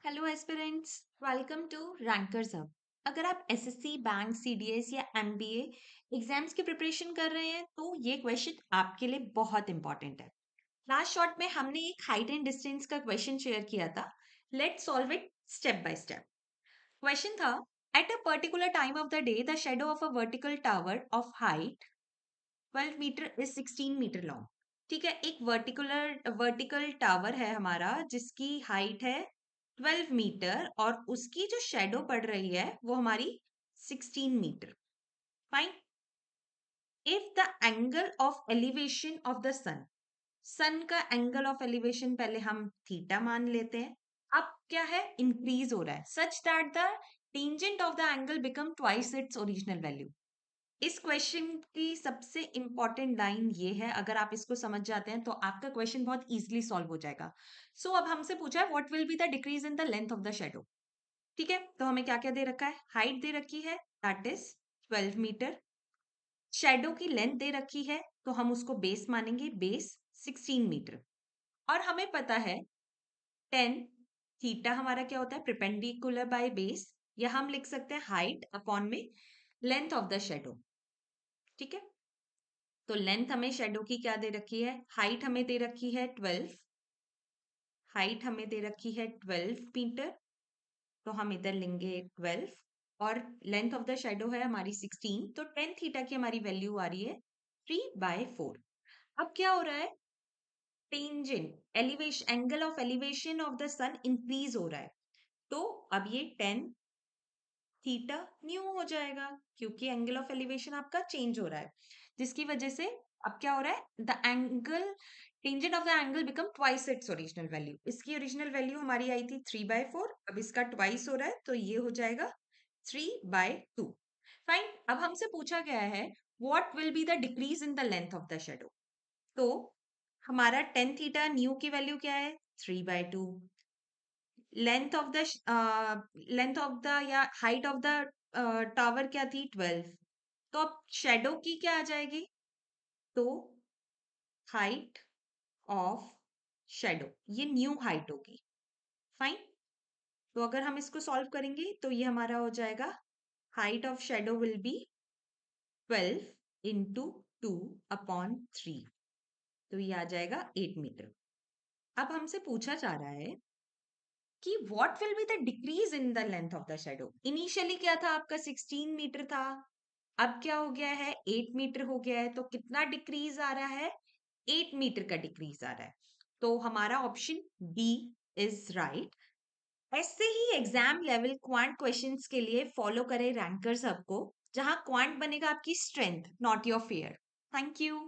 Hello aspirants, welcome to rankers hub. अगर आप SSC, bank, CDS या एमबीए एग्जाम्स की प्रिपरेशन कर रहे हैं तो ये क्वेश्चन आपके लिए बहुत इंपॉर्टेंट है। लास्ट शॉर्ट में हमने एक हाइट एंड डिस्टेंस का क्वेश्चन शेयर किया था। Let's solve it step by step. Question था, at a particular time of the day the shadow of a vertical tower of height 12 metre is 16 metre long. ठीक है, एक vertical tower है हमारा जिसकी हाइट है 12 मीटर और उसकी जो शेडो पड़ रही है वो हमारी 16 metre. Fine. If the angle of elevation of the sun, sun का एंगल ऑफ एलिवेशन पहले हम थीटा मान लेते हैं। अब क्या है, इंक्रीज हो रहा है such that the tangent of the angle become twice its original value. इस क्वेश्चन की सबसे इंपॉर्टेंट लाइन ये है, अगर आप इसको समझ जाते हैं तो आपका क्वेश्चन बहुत इजीली सॉल्व हो जाएगा। अब हमसे पूछा है what will be the decrease in the length of the shadow. ठीक है, तो हमें क्या क्या दे रखा है, हाइट दे रखी है दैट इज 12 मीटर, शेडो की लेंथ दे रखी है तो हम उसको बेस मानेंगे, बेस 16 मीटर, और हमें पता है 10 थीटा हमारा क्या होता है, परपेंडिकुलर बाय बेस, या हम लिख सकते हैं हाइट अपॉन में लेंथ ऑफ द शेडो। ठीक है, तो लेंथ हमें शेडो की क्या दे रखी है, हाइट हमें दे रखी है 12, हाइट हमें दे रखी है 12 मीटर, तो हम इधर लेंगे 12, और लेंथ ऑफ द शेडो है हमारी 16, तो 10 थीटा की हमारी वैल्यू आ रही है 3/4। अब क्या हो रहा है, tangent elevation, angle of elevation of the sun increase हो रहा है, तो अब ये 10 थीटा न्यू हो जाएगा क्योंकि एंगल ऑफ एलिवेशन आपका चेंज हो रहा है, जिसकी वजह से अब क्या हो रहा है, the angle tangent of the angle become twice its original value. इसकी ओरिजिनल वैल्यू हमारी आई थी 3/4, अब इसका ट्वाइस हो रहा है तो ये हो जाएगा 3/2। फाइन। अब हमसे पूछा गया है what will be the decrease in the length of the shadow. तो हमारा 10 थीटा न्यू की वैल्यू क्या है, 3/2। लेंथ ऑफ द या हाइट ऑफ द टावर क्या थी, 12। तो अब शेडो की क्या आ जाएगी, तो हाइट ऑफ शेडो, ये न्यू हाइट होगी। फाइन। तो अगर हम इसको सॉल्व करेंगे तो ये हमारा हो जाएगा, height of shadow will be 12 into 2/3, तो ये आ जाएगा 8 मीटर। अब हमसे पूछा जा रहा है कि what will be the decrease in the length of the shadow. Initially क्या था आपका, 16 मीटर था, अब क्या हो गया है, 8 मीटर हो गया है, तो कितना डिक्रीज आ रहा है, 8 मीटर का डिक्रीज आ रहा है, तो हमारा ऑप्शन बी इज राइट। ऐसे ही एग्जाम लेवल क्वांट क्वेश्चंस के लिए फॉलो करें रैंकर्स हब को, जहां क्वांट बनेगा आपकी strength, not your fear. Thank you.